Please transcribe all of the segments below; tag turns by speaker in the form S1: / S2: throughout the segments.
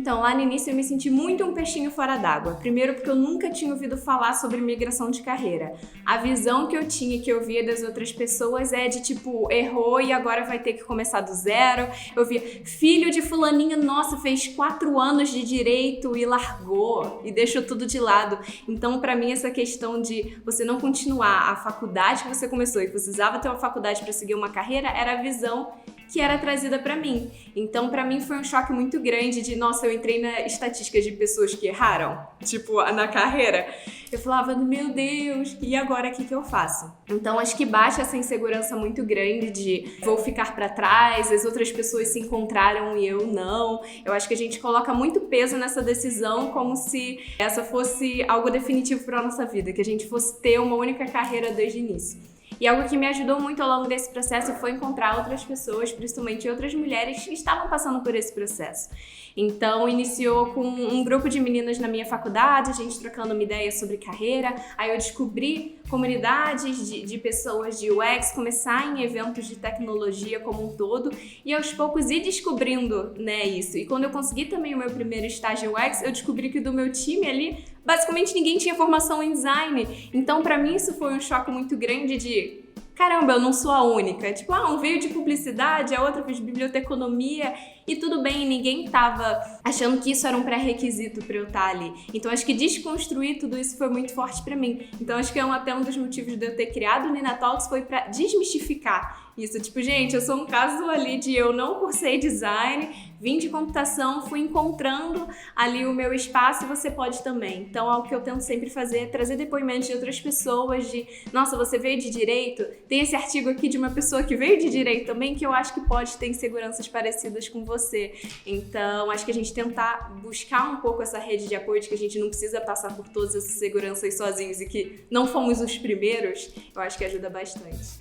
S1: Então, lá no início eu me senti muito um peixinho fora d'água. Primeiro porque eu nunca tinha ouvido falar sobre migração de carreira. A visão que eu tinha, que eu via das outras pessoas é de tipo, errou e agora vai ter que começar do zero. Eu via, filho de fulaninha, nossa, fez 4 anos de direito e largou e deixou tudo de lado. Então, pra mim, essa questão de você não continuar a faculdade que você começou e que você precisava ter uma faculdade pra seguir uma carreira, era a visão que era trazida pra mim. Então, pra mim foi um choque muito grande de, nossa, eu entrei na estatística de pessoas que erraram, tipo, na carreira. Eu falava, meu Deus, e agora o que eu faço? Então, acho que baixa essa insegurança muito grande de vou ficar pra trás, as outras pessoas se encontraram e eu não. Eu acho que a gente coloca muito peso nessa decisão como se essa fosse algo definitivo pra nossa vida, que a gente fosse ter uma única carreira desde o início. E algo que me ajudou muito ao longo desse processo foi encontrar outras pessoas, principalmente outras mulheres que estavam passando por esse processo. Então, iniciou com um grupo de meninas na minha faculdade, a gente trocando uma ideia sobre carreira. Aí eu descobri comunidades de pessoas de UX, começar em eventos de tecnologia como um todo e aos poucos ir descobrindo, né, isso. E quando eu consegui também o meu primeiro estágio UX, eu descobri que do meu time ali, basicamente ninguém tinha formação em design. Então, pra mim, isso foi um choque muito grande de caramba, eu não sou a única. Tipo, um veio de publicidade, a outra fez biblioteconomia e tudo bem, ninguém tava achando que isso era um pré-requisito pra eu estar ali. Então, acho que desconstruir tudo isso foi muito forte pra mim. Então, acho que até um dos motivos de eu ter criado o Nina Talks foi pra desmistificar isso. Tipo, gente, eu sou um caso ali de eu não cursei design, vim de computação, fui encontrando ali o meu espaço e você pode também. Então, algo que eu tento sempre fazer é trazer depoimentos de outras pessoas de, nossa, você veio de direito? Tem esse artigo aqui de uma pessoa que veio de direito também, que eu acho que pode ter inseguranças parecidas com você. Então, acho que a gente tentar buscar um pouco essa rede de apoio, de que a gente não precisa passar por todas essas seguranças sozinhos e que não fomos os primeiros, eu acho que ajuda bastante.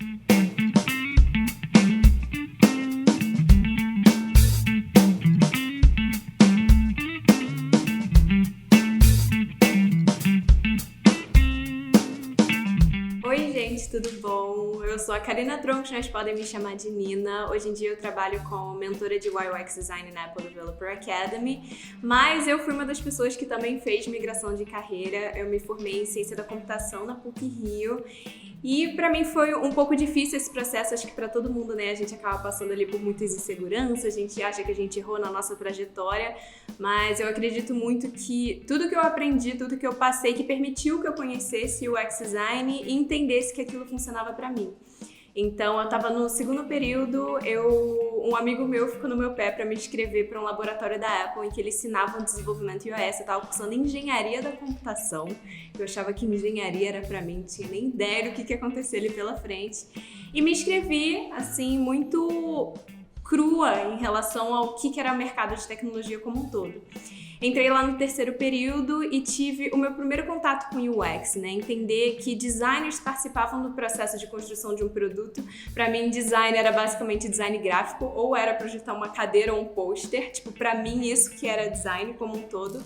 S1: Tudo bom? Eu sou a Karina Troncos, mas podem me chamar de Nina. Hoje em dia eu trabalho como mentora de UI UX Design na Apple Developer Academy, mas eu fui uma das pessoas que também fez migração de carreira. Eu me formei em Ciência da Computação na PUC-Rio e pra mim foi um pouco difícil esse processo, acho que pra todo mundo, né? A gente acaba passando ali por muitas inseguranças, a gente acha que a gente errou na nossa trajetória, mas eu acredito muito que tudo que eu aprendi, tudo que eu passei, que permitiu que eu conhecesse o UX Design e entendesse que aquilo funcionava pra mim. Então, eu tava no segundo período, um amigo meu ficou no meu pé pra me inscrever pra um laboratório da Apple em que eles ensinavam desenvolvimento iOS. Eu tava cursando engenharia da computação. Eu achava que engenharia era pra mim, não tinha nem ideia do que ia acontecer ali pela frente. E me inscrevi, assim, muito crua em relação ao que era o mercado de tecnologia como um todo. Entrei lá no terceiro período e tive o meu primeiro contato com UX, né? Entender que designers participavam do processo de construção de um produto. Para mim, design era basicamente design gráfico, ou era projetar uma cadeira ou um pôster. Tipo, para mim, isso que era design como um todo.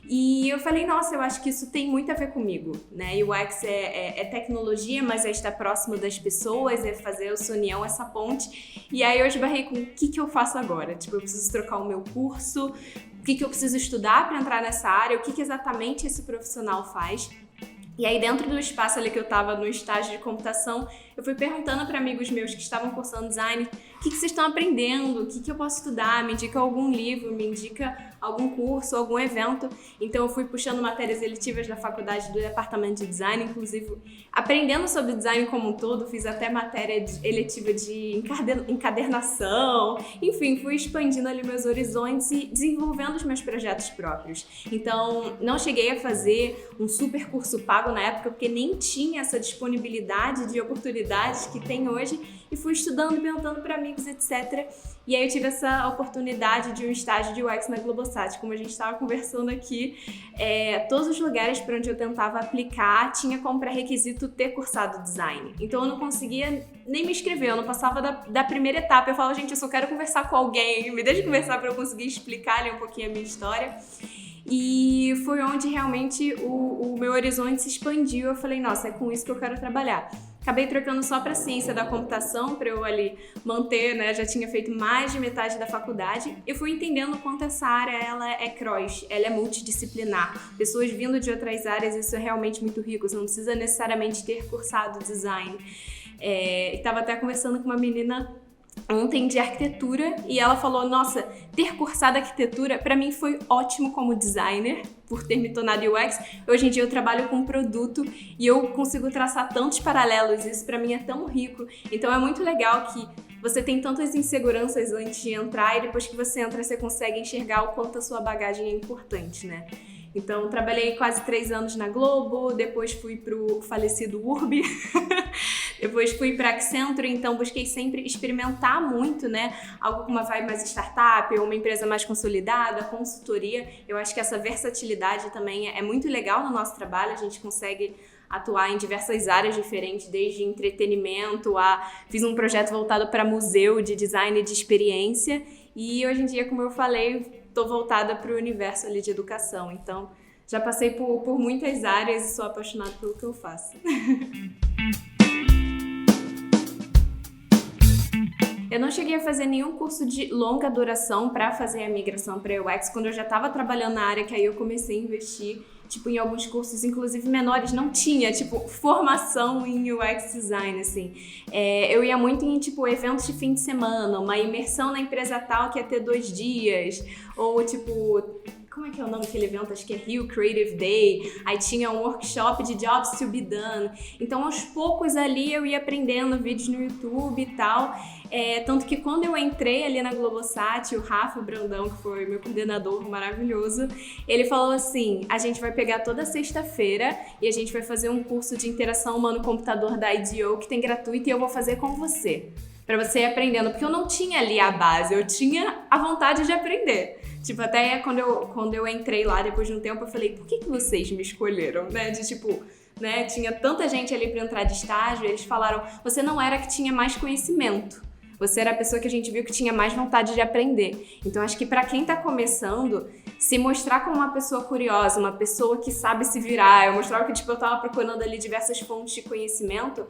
S1: E eu falei, nossa, eu acho que isso tem muito a ver comigo, né? UX é tecnologia, mas é estar próximo das pessoas, é fazer essa união, essa ponte. E aí eu esbarrei com o que eu faço agora? Tipo, eu preciso trocar o meu curso, o que eu preciso estudar para entrar nessa área, o que exatamente esse profissional faz. E aí dentro do espaço ali que eu tava no estágio de computação, eu fui perguntando para amigos meus que estavam cursando design, o que vocês estão aprendendo, o que eu posso estudar, me indica algum livro, me indica algum curso, algum evento. Então eu fui puxando matérias eletivas da faculdade do departamento de design, inclusive aprendendo sobre design como um todo, fiz até matéria eletiva de encadernação, enfim, fui expandindo ali meus horizontes e desenvolvendo os meus projetos próprios. Então não cheguei a fazer um super curso pago na época, porque nem tinha essa disponibilidade de oportunidades que tem hoje, e fui estudando, perguntando para amigos, etc. E aí eu tive essa oportunidade de um estágio de UX na Globosat. Como a gente estava conversando aqui, todos os lugares para onde eu tentava aplicar tinha como pré-requisito ter cursado design. Então eu não conseguia nem me inscrever, eu não passava da primeira etapa. Eu falava, gente, eu só quero conversar com alguém, me deixa conversar para eu conseguir explicar ali um pouquinho a minha história. E foi onde realmente o meu horizonte se expandiu. Eu falei, nossa, é com isso que eu quero trabalhar. acabei trocando só para ciência da computação, para eu ali manter, né, já tinha feito mais de metade da faculdade, e fui entendendo o quanto essa área ela é cross, ela é multidisciplinar. Pessoas vindo de outras áreas, isso é realmente muito rico, você não precisa necessariamente ter cursado design. Estava até conversando com uma menina ontem de arquitetura e ela falou, nossa, ter cursado arquitetura para mim foi ótimo como designer, por ter me tornado UX. Hoje em dia eu trabalho com produto e eu consigo traçar tantos paralelos, isso para mim é tão rico. Então é muito legal que você tem tantas inseguranças antes de entrar e depois que você entra você consegue enxergar o quanto a sua bagagem é importante, né? Então, trabalhei quase 3 anos na Globo, depois fui pro falecido Urb, depois fui para Accenture, então busquei sempre experimentar muito, né? Algo com uma vibe mais startup, ou uma empresa mais consolidada, consultoria. Eu acho que essa versatilidade também é muito legal no nosso trabalho, a gente consegue atuar em diversas áreas diferentes, desde entretenimento fiz um projeto voltado para museu de design e de experiência, e hoje em dia, como eu falei, estou voltada para o universo ali de educação, então já passei por muitas áreas e sou apaixonada pelo que eu faço. Eu não cheguei a fazer nenhum curso de longa duração para fazer a migração para UX, quando eu já estava trabalhando na área, que aí eu comecei a investir em alguns cursos, inclusive menores, não tinha, formação em UX design, assim. Eu ia muito em, eventos de fim de semana, uma imersão na empresa tal que ia ter 2 dias, ou, como é que é o nome daquele evento? Acho que é Rio Creative Day. Aí tinha um workshop de jobs to be done. Então, aos poucos ali eu ia aprendendo vídeos no YouTube e tal. Tanto que quando eu entrei ali na Globosat, o Rafa Brandão, que foi meu coordenador maravilhoso, ele falou assim, a gente vai pegar toda sexta-feira e a gente vai fazer um curso de interação humano-computador da IDEO que tem gratuito e eu vou fazer com você. Pra você ir aprendendo, porque eu não tinha ali a base, eu tinha a vontade de aprender. Até quando eu entrei lá, depois de um tempo, eu falei, por que vocês me escolheram, né? Tinha tanta gente ali pra entrar de estágio, eles falaram, você não era a que tinha mais conhecimento. Você era a pessoa que a gente viu que tinha mais vontade de aprender. Então, acho que para quem tá começando, se mostrar como uma pessoa curiosa, uma pessoa que sabe se virar, eu mostrava que eu tava procurando ali diversas fontes de conhecimento,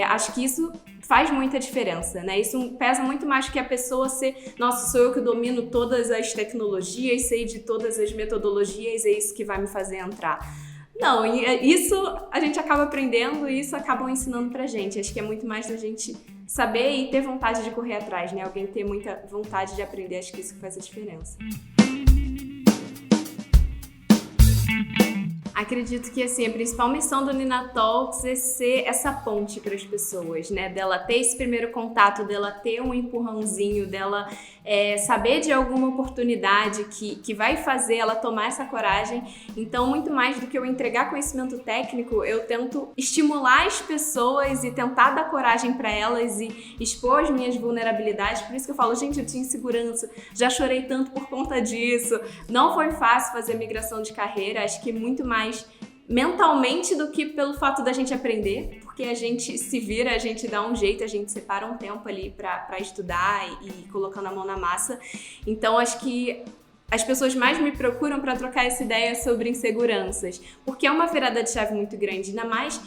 S1: acho que isso faz muita diferença, né? Isso pesa muito mais que a pessoa ser, nossa, sou eu que domino todas as tecnologias, sei de todas as metodologias, é isso que vai me fazer entrar. Não, isso a gente acaba aprendendo e isso acabam ensinando pra gente. Acho que é muito mais da gente saber e ter vontade de correr atrás, né? Alguém ter muita vontade de aprender, acho que isso faz a diferença. Acredito que, assim, a principal missão do Nina Talks é ser essa ponte para as pessoas, né? Dela ter esse primeiro contato, dela ter um empurrãozinho, dela saber de alguma oportunidade que vai fazer ela tomar essa coragem. Então, muito mais do que eu entregar conhecimento técnico, eu tento estimular as pessoas e tentar dar coragem para elas e expor as minhas vulnerabilidades. Por isso que eu falo, gente, eu tinha insegurança, já chorei tanto por conta disso. Não foi fácil fazer a migração de carreira, acho que muito mais mentalmente do que pelo fato da gente aprender, porque a gente se vira, a gente dá um jeito, a gente separa um tempo ali para estudar e colocando a mão na massa. Então, acho que as pessoas mais me procuram para trocar essa ideia sobre inseguranças, porque é uma virada de chave muito grande, ainda mais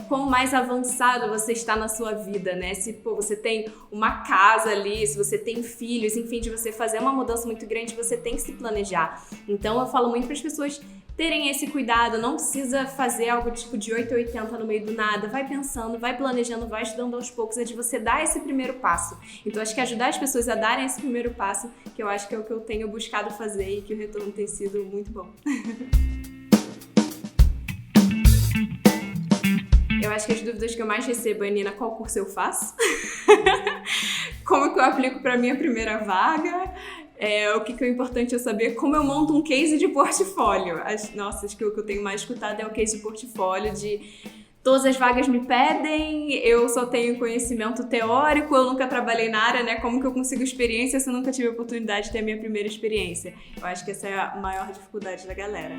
S1: quanto mais avançado você está na sua vida, né? Se você tem uma casa ali, se você tem filhos, enfim, de você fazer uma mudança muito grande, você tem que se planejar. Então eu falo muito para as pessoas terem esse cuidado, não precisa fazer algo de 8 a 80 no meio do nada, vai pensando, vai planejando, vai estudando aos poucos, é de você dar esse primeiro passo. Então acho que ajudar as pessoas a darem esse primeiro passo, que eu acho que é o que eu tenho buscado fazer e que o retorno tem sido muito bom. Eu acho que as dúvidas que eu mais recebo é, Nina, qual curso eu faço? Como que eu aplico para minha primeira vaga? O que é importante eu saber, como eu monto um case de portfólio. Acho que o que eu tenho mais escutado é o case de portfólio, de todas as vagas me pedem, eu só tenho conhecimento teórico, eu nunca trabalhei na área, né? Como que eu consigo experiência se eu nunca tive a oportunidade de ter a minha primeira experiência? Eu acho que essa é a maior dificuldade da galera.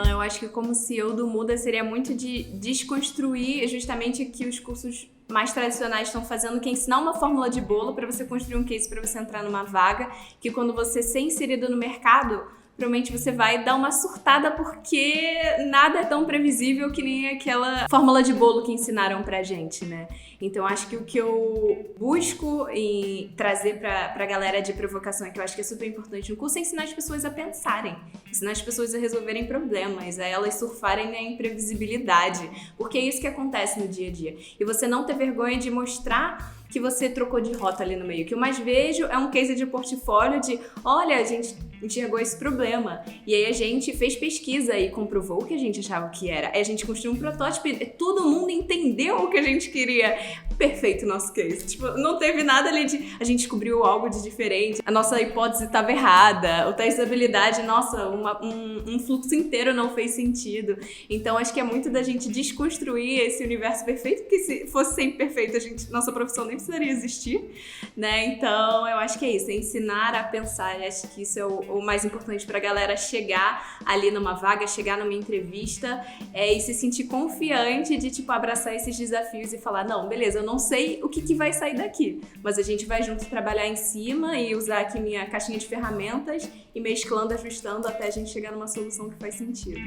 S1: Eu acho que como CEO do Muda seria muito de desconstruir justamente o que os cursos mais tradicionais estão fazendo, que é ensinar uma fórmula de bolo para você construir um case para você entrar numa vaga, que quando você ser inserido no mercado, provavelmente você vai dar uma surtada porque nada é tão previsível que nem aquela fórmula de bolo que ensinaram pra gente, né? Então acho que o que eu busco em trazer pra galera de provocação, que eu acho que é super importante no curso, é ensinar as pessoas a pensarem, ensinar as pessoas a resolverem problemas, a elas surfarem na imprevisibilidade, porque é isso que acontece no dia a dia. E você não ter vergonha de mostrar que você trocou de rota ali no meio. O que eu mais vejo é um case de portfólio de, olha, a gente enxergou esse problema. E aí a gente fez pesquisa e comprovou o que a gente achava que era. Aí a gente construiu um protótipo e todo mundo entendeu o que a gente queria. Perfeito o nosso case. Tipo, não teve nada ali de... A gente descobriu algo de diferente. A nossa hipótese estava errada. O teste de habilidade, nossa, um fluxo inteiro não fez sentido. Então, acho que é muito da gente desconstruir esse universo perfeito, porque se fosse sempre perfeito, nossa profissão nem precisaria existir, né? Então, eu acho que é isso. É ensinar a pensar. Eu acho que isso é o mais importante pra galera chegar ali numa vaga, chegar numa entrevista e se sentir confiante de, tipo, abraçar esses desafios e falar, não, beleza, eu não sei o que vai sair daqui, mas a gente vai junto trabalhar em cima e usar aqui minha caixinha de ferramentas e mesclando, ajustando até a gente chegar numa solução que faz sentido.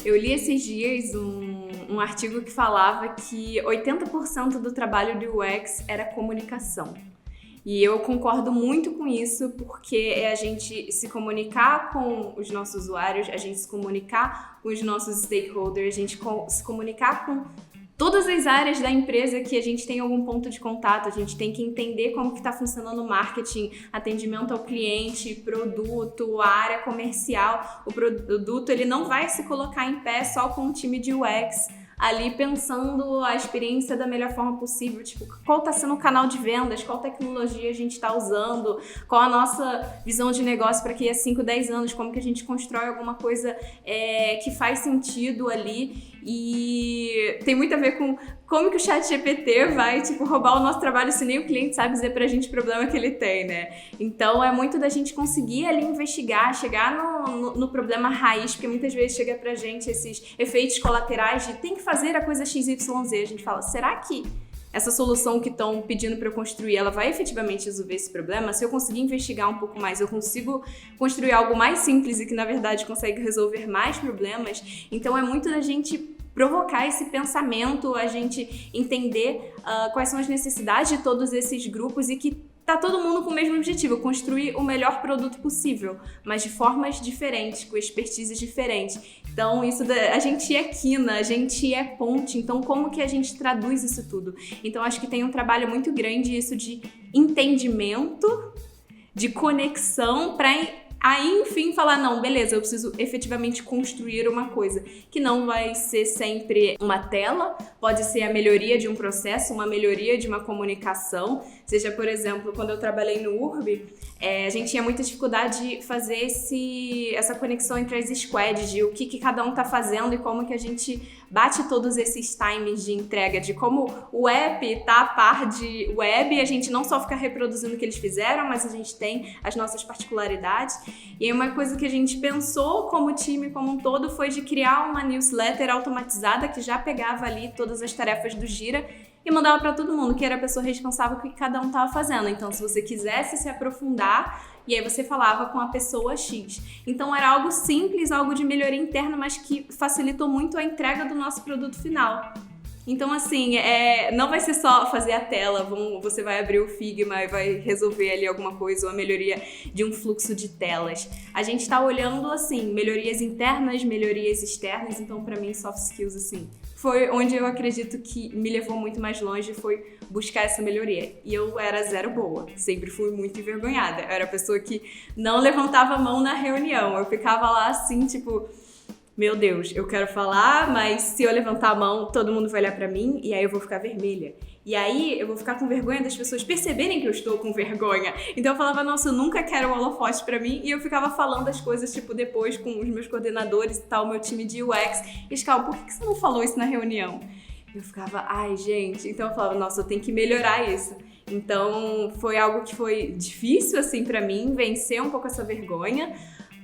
S1: Eu li esses dias um artigo que falava que 80% do trabalho do UX era comunicação. E eu concordo muito com isso, porque é a gente se comunicar com os nossos usuários, a gente se comunicar com os nossos stakeholders, a gente se comunicar com todas as áreas da empresa que a gente tem algum ponto de contato, a gente tem que entender como que está funcionando o marketing, atendimento ao cliente, produto, a área comercial. O produto ele não vai se colocar em pé só com um time de UX, ali pensando a experiência da melhor forma possível, tipo, qual está sendo o canal de vendas, qual tecnologia a gente está usando, qual a nossa visão de negócio para que a 5, 10 anos, como que a gente constrói alguma coisa que faz sentido ali. E tem muito a ver com como que o ChatGPT vai, tipo, roubar o nosso trabalho se nem o cliente sabe dizer pra gente o problema que ele tem, né? Então é muito da gente conseguir ali investigar, chegar no problema raiz, porque muitas vezes chega pra gente esses efeitos colaterais de tem que fazer a coisa XYZ. A gente fala, será que essa solução que estão pedindo para eu construir, ela vai efetivamente resolver esse problema? Se eu conseguir investigar um pouco mais, eu consigo construir algo mais simples e que, na verdade, consegue resolver mais problemas? Então, é muito da gente provocar esse pensamento, a gente entender quais são as necessidades de todos esses grupos e que tá todo mundo com o mesmo objetivo, construir o melhor produto possível, mas de formas diferentes, com expertises diferentes. Então, a gente é quina, a gente é ponte, então como que a gente traduz isso tudo? Então, acho que tem um trabalho muito grande isso de entendimento, de conexão, para aí, enfim, falar, não, beleza, eu preciso efetivamente construir uma coisa que não vai ser sempre uma tela, pode ser a melhoria de um processo, uma melhoria de uma comunicação. Seja, por exemplo, quando eu trabalhei no Urb, a gente tinha muita dificuldade de fazer essa conexão entre as squads, de o que cada um tá fazendo e como que a gente bate todos esses times de entrega, de como o app tá a par de web e a gente não só fica reproduzindo o que eles fizeram, mas a gente tem as nossas particularidades. E aí uma coisa que a gente pensou como time como um todo foi de criar uma newsletter automatizada que já pegava ali todas as tarefas do Gira e mandava para todo mundo, que era a pessoa responsável que cada um estava fazendo. Então, se você quisesse se aprofundar, e aí você falava com a pessoa X. Então, era algo simples, algo de melhoria interna, mas que facilitou muito a entrega do nosso produto final. Então, assim, não vai ser só fazer a tela, você vai abrir o Figma e vai resolver ali alguma coisa, ou a melhoria de um fluxo de telas. A gente está olhando, assim, melhorias internas, melhorias externas, então, para mim, soft skills, assim, foi onde eu acredito que me levou muito mais longe, foi buscar essa melhoria. E eu era zero boa, sempre fui muito envergonhada. Eu era a pessoa que não levantava a mão na reunião, eu ficava lá, assim, tipo... Meu Deus, eu quero falar, mas se eu levantar a mão, todo mundo vai olhar pra mim e aí eu vou ficar vermelha. E aí eu vou ficar com vergonha das pessoas perceberem que eu estou com vergonha. Então eu falava, nossa, eu nunca quero um holofote pra mim. E eu ficava falando as coisas, tipo, depois com os meus coordenadores e tal, meu time de UX. E eles ficavam, por que você não falou isso na reunião? Eu ficava, ai, gente. Então eu falava, nossa, eu tenho que melhorar isso. Então foi algo que foi difícil, assim, pra mim, vencer um pouco essa vergonha.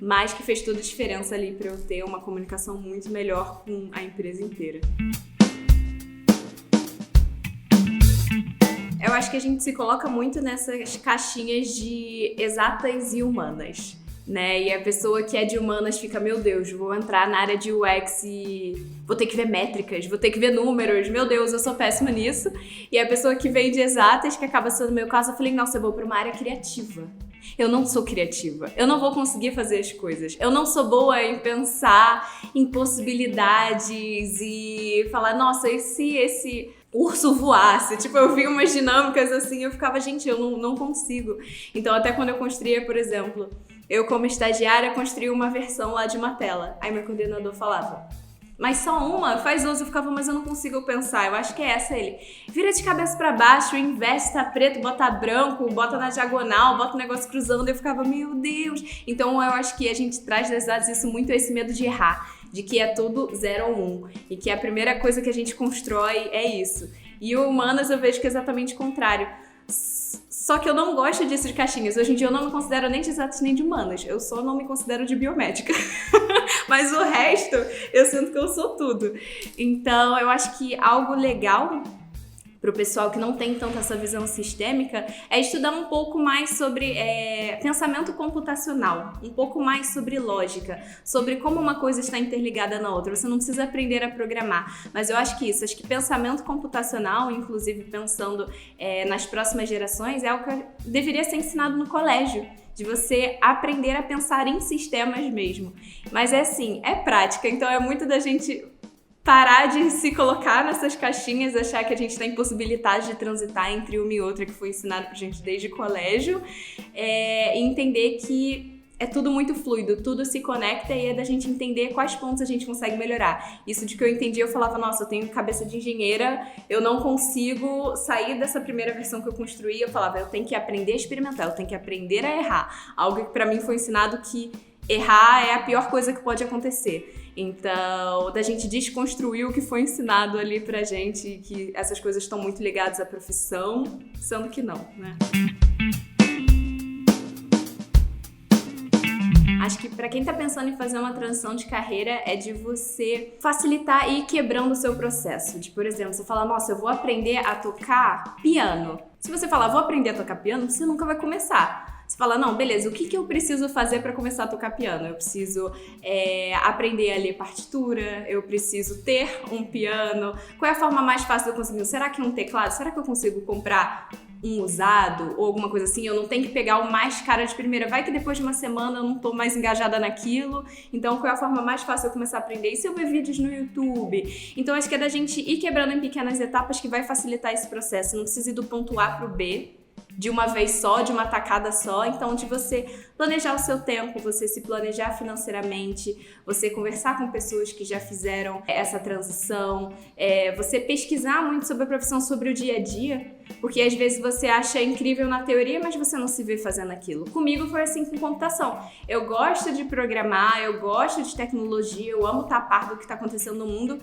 S1: Mas que fez toda a diferença ali para eu ter uma comunicação muito melhor com a empresa inteira. eu acho que a gente se coloca muito nessas caixinhas de exatas e humanas, né? E a pessoa que é de humanas fica, meu Deus, vou entrar na área de UX e vou ter que ver métricas, vou ter que ver números, meu Deus, eu sou péssima nisso. E a pessoa que vem de exatas, que acaba sendo o meu caso, eu falei, nossa, eu vou para uma área criativa. Eu não sou criativa, eu não vou conseguir fazer as coisas, eu não sou boa em pensar em possibilidades e falar, nossa, e se esse urso voasse? Tipo, eu vi umas dinâmicas assim, eu ficava, gente, eu não consigo. Então, até quando eu construía, por exemplo, eu como estagiária construí uma versão lá de uma tela, aí meu coordenador falava, mas só uma? Faz uso. Eu ficava, mas eu não consigo pensar. Eu acho que é essa ele. Vira de cabeça pra baixo, investe, tá preto, bota branco, bota na diagonal, bota o negócio cruzando. Eu ficava, meu Deus. Então eu acho que a gente traz das dados isso muito, esse medo de errar. De que é tudo 0 ou 1. E que a primeira coisa que a gente constrói é isso. E o Humanas eu vejo que é exatamente o contrário. Só que eu não gosto disso de caixinhas. Hoje em dia eu não me considero nem de exatas nem de humanas. Eu só não me considero de biomédica. Mas o resto, eu sinto que eu sou tudo. Então, eu acho que algo legal para o pessoal que não tem tanto essa visão sistêmica é estudar um pouco mais sobre pensamento computacional, um pouco mais sobre lógica, sobre como uma coisa está interligada na outra. Você não precisa aprender a programar, mas eu acho que pensamento computacional, inclusive pensando nas próximas gerações, é algo que deveria ser ensinado no colégio, de você aprender a pensar em sistemas mesmo. Mas é assim, é prática, então é muito da gente parar de se colocar nessas caixinhas, achar que a gente tem possibilidade de transitar entre uma e outra, que foi ensinado pra gente desde o colégio, e entender que é tudo muito fluido, tudo se conecta e é da gente entender quais pontos a gente consegue melhorar. Isso de que eu entendi, eu falava, nossa, eu tenho cabeça de engenheira, eu não consigo sair dessa primeira versão que eu construí, eu falava, eu tenho que aprender a experimentar, eu tenho que aprender a errar. Algo que pra mim foi ensinado que errar é a pior coisa que pode acontecer. Então, da gente desconstruir o que foi ensinado ali pra gente, que essas coisas estão muito ligadas à profissão, sendo que não, né? Acho que para quem tá pensando em fazer uma transição de carreira é de você facilitar e ir quebrando o seu processo. De, por exemplo, você fala, nossa, eu vou aprender a tocar piano. Se você falar, vou aprender a tocar piano, você nunca vai começar. Você fala, não, beleza, o que eu preciso fazer para começar a tocar piano? Eu preciso aprender a ler partitura, eu preciso ter um piano. Qual é a forma mais fácil de eu conseguir? Será que um teclado? Será que eu consigo comprar um usado ou alguma coisa assim? Eu não tenho que pegar o mais caro de primeira. Vai que depois de uma semana eu não tô mais engajada naquilo. Então, qual é a forma mais fácil de eu começar a aprender? E se eu ver vídeos no YouTube? Então, acho que é da gente ir quebrando em pequenas etapas que vai facilitar esse processo. Não precisa ir do ponto A pro B de uma vez só, de uma tacada só. Então, de você planejar o seu tempo, você se planejar financeiramente, você conversar com pessoas que já fizeram essa transição, você pesquisar muito sobre a profissão, sobre o dia a dia, porque às vezes você acha incrível na teoria, mas você não se vê fazendo aquilo. Comigo foi assim com computação. Eu gosto de programar, eu gosto de tecnologia, eu amo estar a par do que está acontecendo no mundo,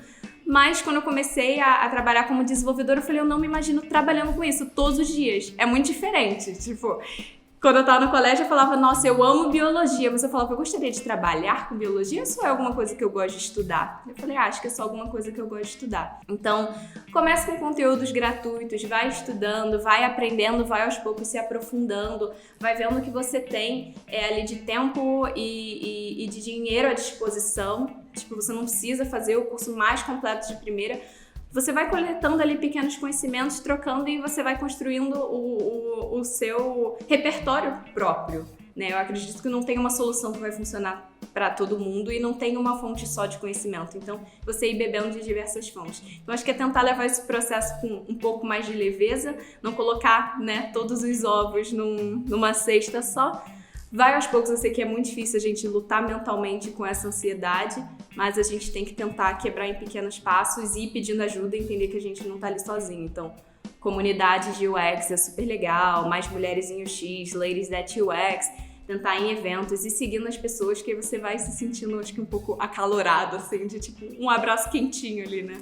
S1: mas quando eu comecei a trabalhar como desenvolvedora, eu falei, eu não me imagino trabalhando com isso todos os dias. É muito diferente. Tipo, quando eu tava no colégio, eu falava, nossa, eu amo biologia. Mas eu falava, eu gostaria de trabalhar com biologia ou só é alguma coisa que eu gosto de estudar? Eu falei, acho que é só alguma coisa que eu gosto de estudar. Então, comece com conteúdos gratuitos, vai estudando, vai aprendendo, vai aos poucos se aprofundando, vai vendo o que você tem ali de tempo e de dinheiro à disposição. Tipo, você não precisa fazer o curso mais completo de primeira. Você vai coletando ali pequenos conhecimentos, trocando e você vai construindo o seu repertório próprio, né? Eu acredito que não tem uma solução que vai funcionar para todo mundo e não tem uma fonte só de conhecimento. Então, você ir bebendo de diversas fontes. Então, acho que é tentar levar esse processo com um pouco mais de leveza, não colocar, né, todos os ovos numa cesta só. Vai aos poucos, eu sei que é muito difícil a gente lutar mentalmente com essa ansiedade, mas a gente tem que tentar quebrar em pequenos passos e ir pedindo ajuda e entender que a gente não tá ali sozinho. Então, comunidade de UX é super legal, mais mulheres em UX, Ladies That UX, tentar ir em eventos e seguindo as pessoas, que aí você vai se sentindo, acho que um pouco acalorado, assim, de tipo um abraço quentinho ali, né?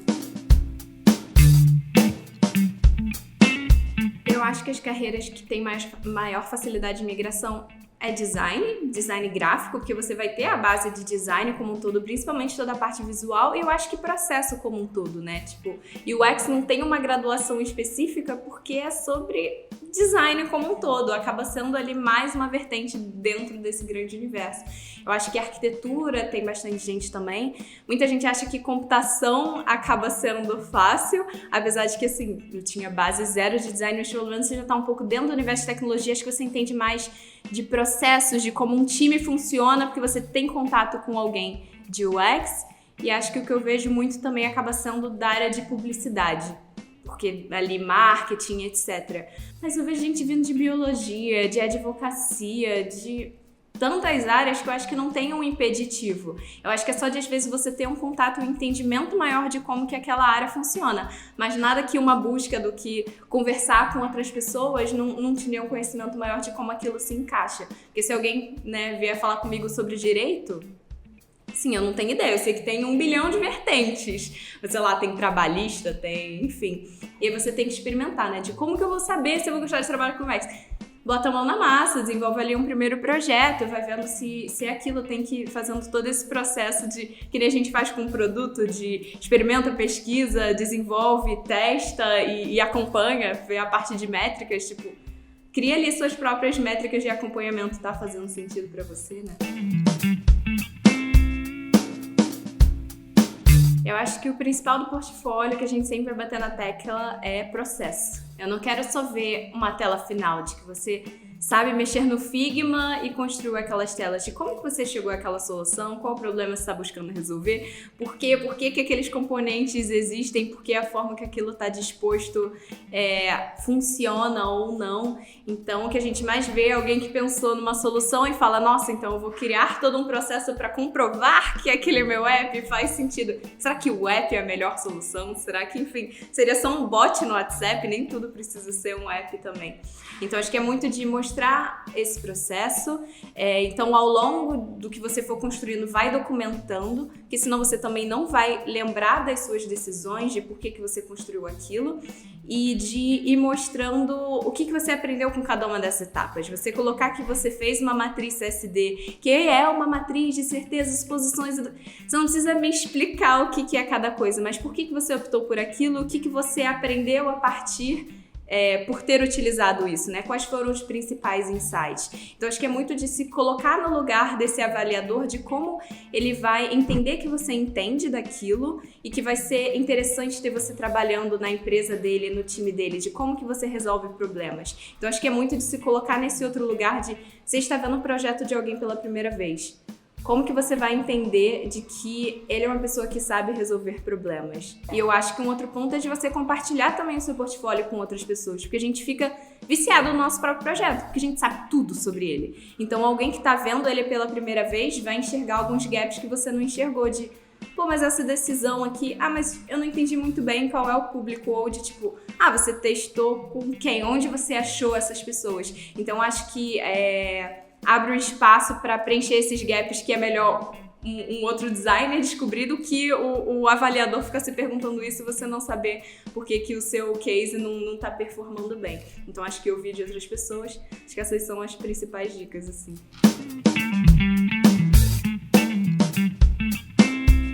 S1: Eu acho que as carreiras que têm maior facilidade de migração é design gráfico, porque você vai ter a base de design como um todo, principalmente toda a parte visual, e eu acho que processo como um todo, né? Tipo, UX não tem uma graduação específica porque é sobre design como um todo, acaba sendo ali mais uma vertente dentro desse grande universo. Eu acho que arquitetura tem bastante gente também. Muita gente acha que computação acaba sendo fácil, apesar de que, assim, eu tinha base zero de design, mas pelo menos você já está um pouco dentro do universo de tecnologia, acho que você entende mais de processos, de como um time funciona, porque você tem contato com alguém de UX, e acho que o que eu vejo muito também acaba sendo da área de publicidade, porque ali marketing, etc. Mas eu vejo gente vindo de biologia, de advocacia, de tantas áreas que eu acho que não tem um impeditivo. Eu acho que é só de, às vezes, você ter um contato, um entendimento maior de como que aquela área funciona. Mas nada que uma busca do que conversar com outras pessoas não te dê um conhecimento maior de como aquilo se encaixa. Porque se alguém, né, vier falar comigo sobre direito, sim, eu não tenho ideia. Eu sei que tem 1 bilhão de vertentes. Sei lá, tem trabalhista, tem... enfim. E aí você tem que experimentar, né? De como que eu vou saber se eu vou gostar de trabalhar com UX? Bota a mão na massa, desenvolve ali um primeiro projeto, vai vendo se aquilo, tem que ir fazendo todo esse processo de que nem a gente faz com um produto, de experimenta, pesquisa, desenvolve, testa e acompanha, vê a parte de métricas, tipo, cria ali suas próprias métricas de acompanhamento, tá fazendo sentido pra você, né? Eu acho que o principal do portfólio que a gente sempre vai bater na tecla é processo. Eu não quero só ver uma tela final de que você sabe mexer no Figma e construiu aquelas telas de como que você chegou àquela solução, qual o problema você está buscando resolver, por que aqueles componentes existem, por que a forma que aquilo está disposto funciona ou não. Então, o que a gente mais vê é alguém que pensou numa solução e fala, nossa, então eu vou criar todo um processo para comprovar que aquele meu app faz sentido. Será que o app é a melhor solução? Será que, enfim, seria só um bot no WhatsApp? Nem tudo precisa ser um app também. Então, acho que é muito de mostrar esse processo. Então, ao longo do que você for construindo, vai documentando, porque senão você também não vai lembrar das suas decisões, de por que você construiu aquilo, e de ir mostrando o que você aprendeu com cada uma dessas etapas. Você colocar que você fez uma matriz CSD, que é uma matriz de certezas, posições... Você não precisa me explicar o que é cada coisa, mas por que você optou por aquilo, o que você aprendeu a partir... por ter utilizado isso, né? Quais foram os principais insights? Então, acho que é muito de se colocar no lugar desse avaliador, de como ele vai entender que você entende daquilo e que vai ser interessante ter você trabalhando na empresa dele, no time dele, de como que você resolve problemas. Então, acho que é muito de se colocar nesse outro lugar de você está vendo um projeto de alguém pela primeira vez. Como que você vai entender de que ele é uma pessoa que sabe resolver problemas? E eu acho que um outro ponto é de você compartilhar também o seu portfólio com outras pessoas, porque a gente fica viciado no nosso próprio projeto, porque a gente sabe tudo sobre ele. Então, alguém que está vendo ele pela primeira vez vai enxergar alguns gaps que você não enxergou, de pô, mas essa decisão aqui, mas eu não entendi muito bem qual é o público, ou de tipo, você testou com quem? Onde você achou essas pessoas? Então, acho que abre um espaço para preencher esses gaps, que é melhor um outro designer descobrir do que o avaliador ficar se perguntando isso e você não saber por que o seu case não tá performando bem. Então, acho que eu vi de outras pessoas, acho que essas são as principais dicas, assim.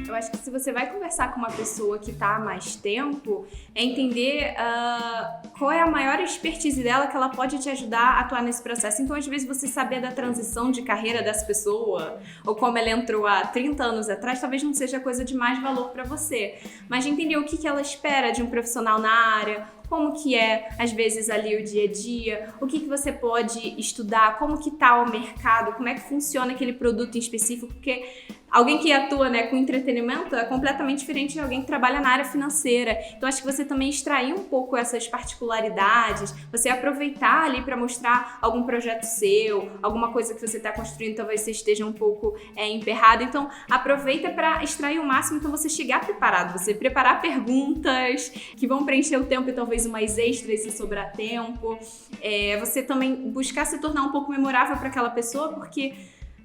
S1: Eu acho que se você vai conversar com uma pessoa que está há mais tempo, é entender qual é a maior expertise dela, que ela pode te ajudar a atuar nesse processo. Então, às vezes, você saber da transição de carreira dessa pessoa, ou como ela entrou há 30 anos atrás, talvez não seja coisa de mais valor para você. Mas de entender o que ela espera de um profissional na área, como que é, às vezes, ali o dia a dia, o que você pode estudar, como que tá o mercado, como é que funciona aquele produto em específico, porque alguém que atua, né, com entretenimento é completamente diferente de alguém que trabalha na área financeira. Então, acho que você também extrair um pouco essas particularidades, você aproveitar ali para mostrar algum projeto seu, alguma coisa que você está construindo, talvez você esteja um pouco emperrado. Então, aproveita para extrair o máximo, então você chegar preparado, você preparar perguntas que vão preencher o tempo e talvez umas extras se sobrar tempo. Você também buscar se tornar um pouco memorável para aquela pessoa, porque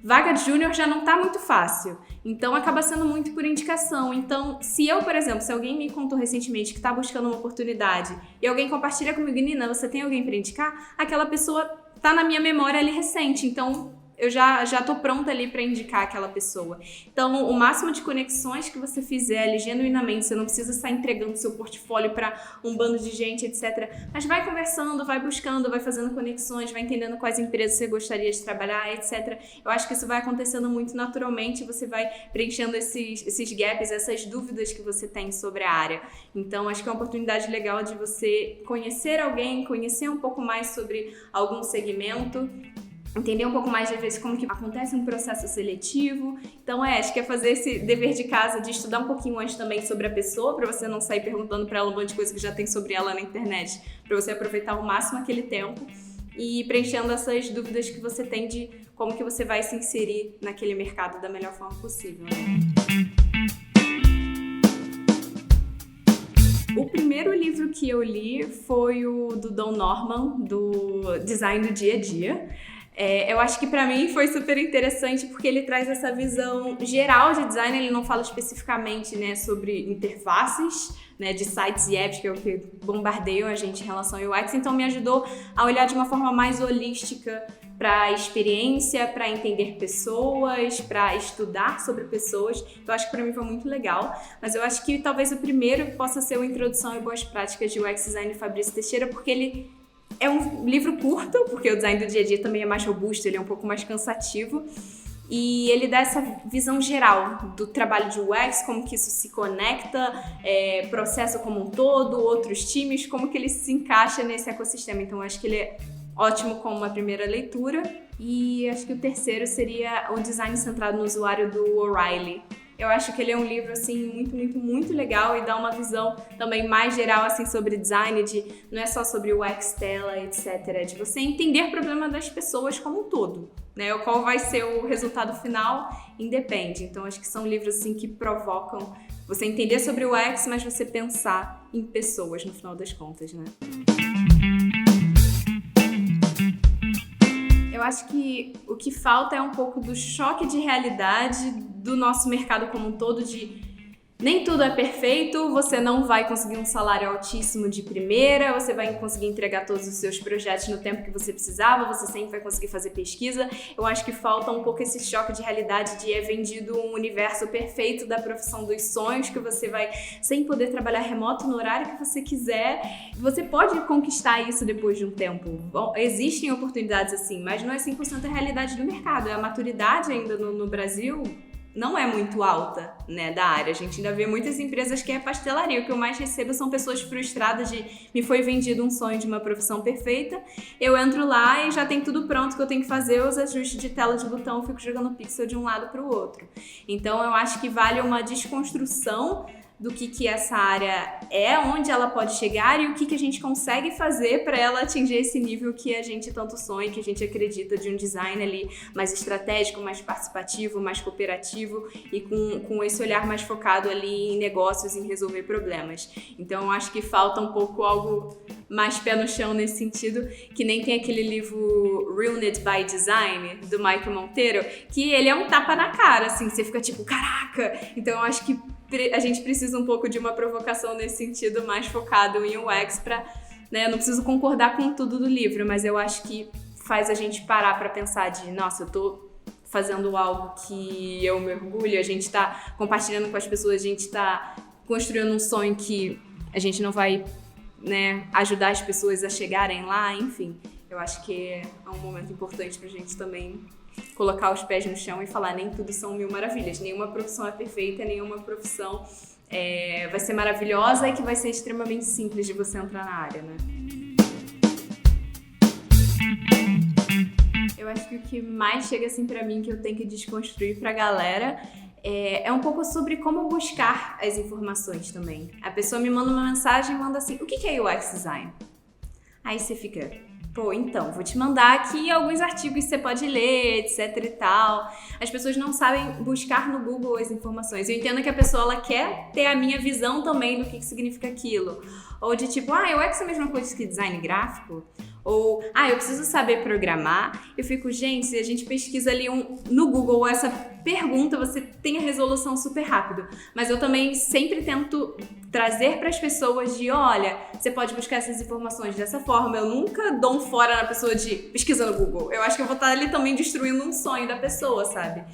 S1: Vaga de júnior já não tá muito fácil, então acaba sendo muito por indicação. Então, se eu, por exemplo, se alguém me contou recentemente que tá buscando uma oportunidade e alguém compartilha comigo, Nina, você tem alguém para indicar? Aquela pessoa tá na minha memória ali recente, então eu já tô pronta ali para indicar aquela pessoa. Então, o máximo de conexões que você fizer ali genuinamente, você não precisa estar entregando seu portfólio para um bando de gente, etc. Mas vai conversando, vai buscando, vai fazendo conexões, vai entendendo quais empresas você gostaria de trabalhar, etc. Eu acho que isso vai acontecendo muito naturalmente, você vai preenchendo esses gaps, essas dúvidas que você tem sobre a área. Então, acho que é uma oportunidade legal de você conhecer alguém, conhecer um pouco mais sobre algum segmento, entender um pouco mais, às vezes, como que acontece um processo seletivo. Então, acho que é fazer esse dever de casa de estudar um pouquinho antes também sobre a pessoa, para você não sair perguntando para ela um monte de coisa que já tem sobre ela na internet, para você aproveitar ao máximo aquele tempo e preenchendo essas dúvidas que você tem de como que você vai se inserir naquele mercado da melhor forma possível, né? O primeiro livro que eu li foi o do Don Norman, do Design do Dia a Dia. Eu acho que pra mim foi super interessante porque ele traz essa visão geral de design, ele não fala especificamente, né, sobre interfaces, né, de sites e apps, que é o que bombardeiam a gente em relação ao UX, então me ajudou a olhar de uma forma mais holística para a experiência, para entender pessoas, para estudar sobre pessoas. Então acho que para mim foi muito legal, mas eu acho que talvez o primeiro possa ser o Introdução e Boas Práticas de UX Design de Fabrício Teixeira, porque ele é um livro curto, porque o design do dia a dia também é mais robusto, ele é um pouco mais cansativo. E ele dá essa visão geral do trabalho de UX, como que isso se conecta, processo como um todo, outros times, como que ele se encaixa nesse ecossistema. Então, acho que ele é ótimo como uma primeira leitura. E acho que o terceiro seria o Design Centrado no Usuário, do O'Reilly. Eu acho que ele é um livro, assim, muito, muito, muito legal e dá uma visão também mais geral, assim, sobre design, não é só sobre o UX, tela, etc. De você entender o problema das pessoas como um todo, né? Qual vai ser o resultado final, independe. Então, acho que são livros, assim, que provocam você entender sobre o UX, mas você pensar em pessoas, no final das contas, né? Eu acho que o que falta é um pouco do choque de realidade do nosso mercado como um todo, de nem tudo é perfeito, você não vai conseguir um salário altíssimo de primeira, você vai conseguir entregar todos os seus projetos no tempo que você precisava, você sempre vai conseguir fazer pesquisa. Eu acho que falta um pouco esse choque de realidade de vendido um universo perfeito da profissão dos sonhos, que você vai sem poder trabalhar remoto no horário que você quiser. Você pode conquistar isso depois de um tempo. Bom, existem oportunidades assim, mas não é 100% a realidade do mercado. A maturidade ainda no Brasil não é muito alta, né, da área. A gente ainda vê muitas empresas que é pastelaria. O que eu mais recebo são pessoas frustradas de me foi vendido um sonho de uma profissão perfeita, eu entro lá e já tem tudo pronto que eu tenho que fazer, os ajustes de tela de botão, fico jogando pixel de um lado para o outro. Então eu acho que vale uma desconstrução do que essa área é, onde ela pode chegar e o que a gente consegue fazer para ela atingir esse nível que a gente tanto sonha, que a gente acredita, de um design ali mais estratégico, mais participativo, mais cooperativo e com esse olhar mais focado ali em negócios, em resolver problemas. Então eu acho que falta um pouco algo mais pé no chão nesse sentido, que nem tem aquele livro Ruined by Design, do Mike Monteiro, que ele é um tapa na cara, assim, você fica tipo, caraca! Então eu acho que a gente precisa um pouco de uma provocação nesse sentido, mais focado em UX para, né, eu não preciso concordar com tudo do livro, mas eu acho que faz a gente parar para pensar de, nossa, eu tô fazendo algo que eu me orgulho, a gente tá compartilhando com as pessoas, a gente tá construindo um sonho que a gente não vai, né, ajudar as pessoas a chegarem lá, enfim. Eu acho que é um momento importante pra gente também colocar os pés no chão e falar, nem tudo são mil maravilhas, nenhuma profissão é perfeita, nenhuma profissão vai ser maravilhosa e que vai ser extremamente simples de você entrar na área, né? Eu acho que o que mais chega assim pra mim, que eu tenho que desconstruir pra galera, é um pouco sobre como buscar as informações também. A pessoa me manda uma mensagem e manda assim, o que é UX Design? Aí você fica, pô, então, vou te mandar aqui alguns artigos que você pode ler, etc e tal. As pessoas não sabem buscar no Google as informações. Eu entendo que a pessoa, ela quer ter a minha visão também do que significa aquilo. Ou de tipo, UX é a mesma coisa que design gráfico? Ou, eu preciso saber programar. Eu fico, gente, se a gente pesquisa ali no Google essa pergunta, você tem a resolução super rápido. Mas eu também sempre tento trazer para as pessoas de, olha, você pode buscar essas informações dessa forma. Eu nunca dou um fora na pessoa de pesquisa no Google. Eu acho que eu vou estar ali também destruindo um sonho da pessoa, sabe?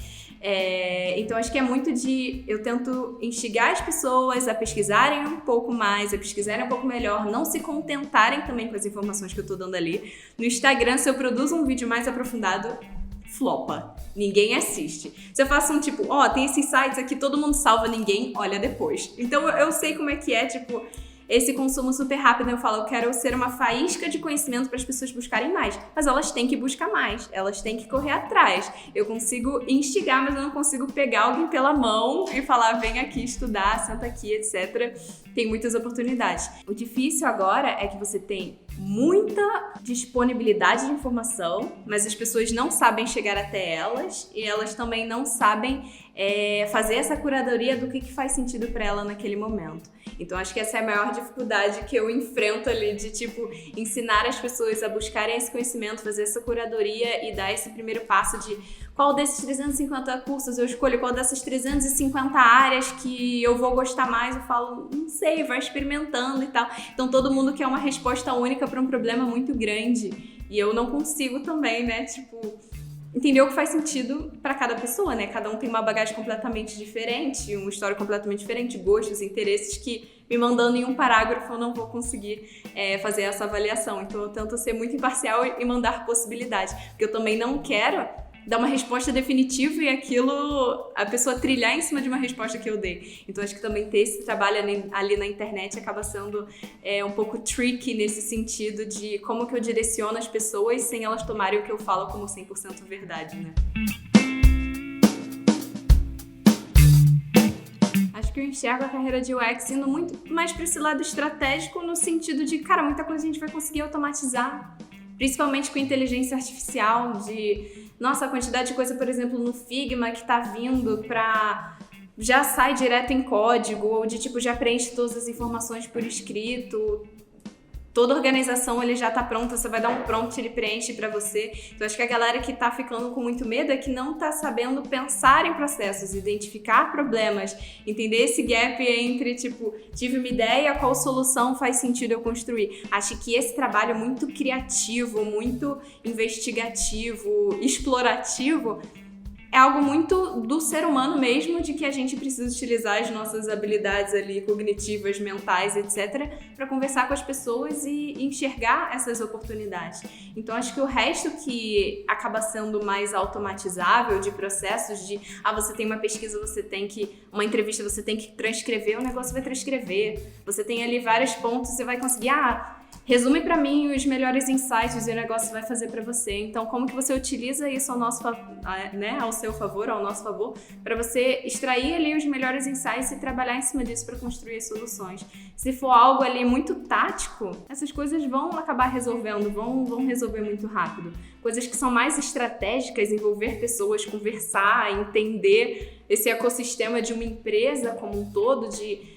S1: Então acho que é muito eu tento instigar as pessoas a pesquisarem um pouco mais, a pesquisarem um pouco melhor, não se contentarem também com as informações que eu tô dando ali. No Instagram, se eu produzo um vídeo mais aprofundado, flopa. Ninguém assiste. Se eu faço tem esses sites aqui, todo mundo salva, ninguém olha depois. Então eu sei como é que é, esse consumo super rápido. Eu falo, eu quero ser uma faísca de conhecimento para as pessoas buscarem mais. Mas elas têm que buscar mais, elas têm que correr atrás. Eu consigo instigar, mas eu não consigo pegar alguém pela mão e falar, vem aqui estudar, senta aqui, etc. Tem muitas oportunidades. O difícil agora é que você tem muita disponibilidade de informação, mas as pessoas não sabem chegar até elas e elas também não sabem fazer essa curadoria do que faz sentido para ela naquele momento. Então acho que essa é a maior dificuldade que eu enfrento ali de ensinar as pessoas a buscarem esse conhecimento, fazer essa curadoria e dar esse primeiro passo de qual desses 350 cursos eu escolho, qual dessas 350 áreas que eu vou gostar mais. Eu falo, não sei, vai experimentando e tal. Então todo mundo quer uma resposta única para um problema muito grande e eu não consigo também, né, entender o que faz sentido para cada pessoa, né? Cada um tem uma bagagem completamente diferente, uma história completamente diferente, gostos, interesses que me mandando em um parágrafo eu não vou conseguir fazer essa avaliação. Então eu tento ser muito imparcial e mandar possibilidades, porque eu também não quero dar uma resposta definitiva e a pessoa trilhar em cima de uma resposta que eu dei. Então acho que também ter esse trabalho ali na internet acaba sendo um pouco tricky nesse sentido de como que eu direciono as pessoas sem elas tomarem o que eu falo como 100% verdade, né? Acho que eu enxergo a carreira de UX indo muito mais para esse lado estratégico no sentido de, muita coisa a gente vai conseguir automatizar, principalmente com inteligência artificial, a quantidade de coisa, por exemplo, no Figma que tá vindo já sai direto em código, ou já preenche todas as informações por escrito. Toda organização ele já tá pronta, você vai dar um prompt, ele preenche para você. Então acho que a galera que tá ficando com muito medo é que não tá sabendo pensar em processos, identificar problemas, entender esse gap entre tive uma ideia, qual solução faz sentido eu construir. Acho que esse trabalho muito criativo, muito investigativo, explorativo, é algo muito do ser humano mesmo, de que a gente precisa utilizar as nossas habilidades ali cognitivas, mentais, etc, para conversar com as pessoas e enxergar essas oportunidades. Então acho que o resto que acaba sendo mais automatizável de processos de você tem uma pesquisa, uma entrevista, você tem que transcrever, o negócio vai transcrever. Você tem ali vários pontos, você vai conseguir resume para mim os melhores insights e o negócio vai fazer para você. Então, como que você utiliza isso ao nosso favor, para você extrair ali os melhores insights e trabalhar em cima disso para construir as soluções. Se for algo ali muito tático, essas coisas vão acabar resolvendo, vão resolver muito rápido. Coisas que são mais estratégicas, envolver pessoas, conversar, entender esse ecossistema de uma empresa como um todo, de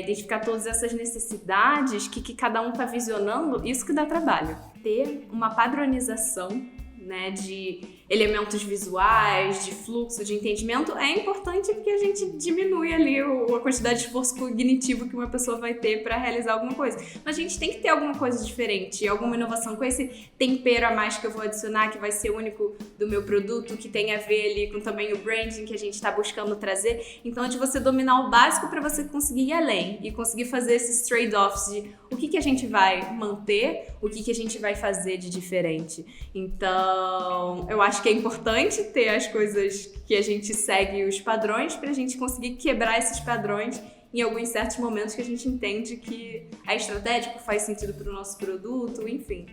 S1: identificar todas essas necessidades que cada um está visionando, isso que dá trabalho. Ter uma padronização, né, de elementos visuais, de fluxo, de entendimento é importante porque a gente diminui ali a quantidade de esforço cognitivo que uma pessoa vai ter para realizar alguma coisa. Mas a gente tem que ter alguma coisa diferente, alguma inovação com esse tempero a mais que eu vou adicionar, que vai ser único do meu produto, que tem a ver ali com também o branding que a gente está buscando trazer. Então é de você dominar o básico para você conseguir ir além e conseguir fazer esses trade-offs de o que a gente vai manter, o que a gente vai fazer de diferente. Então, eu acho que é importante ter as coisas que a gente segue os padrões para a gente conseguir quebrar esses padrões em alguns certos momentos que a gente entende que é estratégico, faz sentido para o nosso produto, enfim.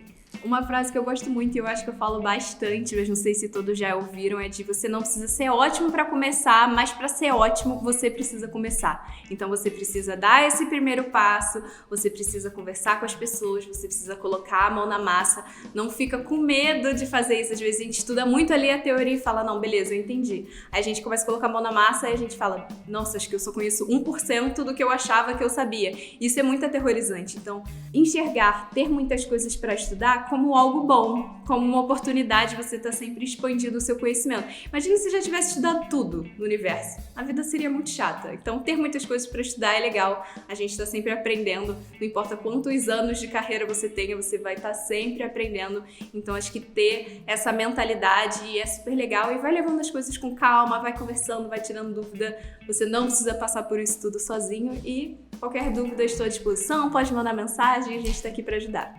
S1: Uma frase que eu gosto muito e eu acho que eu falo bastante, mas não sei se todos já ouviram, é de você não precisa ser ótimo para começar, mas para ser ótimo você precisa começar. Então você precisa dar esse primeiro passo, você precisa conversar com as pessoas, você precisa colocar a mão na massa, não fica com medo de fazer isso. Às vezes a gente estuda muito ali a teoria e fala, não, beleza, eu entendi. Aí a gente começa a colocar a mão na massa e a gente fala, nossa, acho que eu só conheço 1% do que eu achava que eu sabia. Isso é muito aterrorizante. Então, enxergar, ter muitas coisas para estudar, como algo bom, como uma oportunidade, você tá sempre expandindo o seu conhecimento. Imagina se você já tivesse estudado tudo no universo. A vida seria muito chata. Então, ter muitas coisas para estudar é legal. A gente tá sempre aprendendo. Não importa quantos anos de carreira você tenha, você vai estar sempre aprendendo. Então, acho que ter essa mentalidade é super legal e vai levando as coisas com calma, vai conversando, vai tirando dúvida. Você não precisa passar por isso tudo sozinho e qualquer dúvida estou à disposição, pode mandar mensagem, a gente tá aqui para ajudar.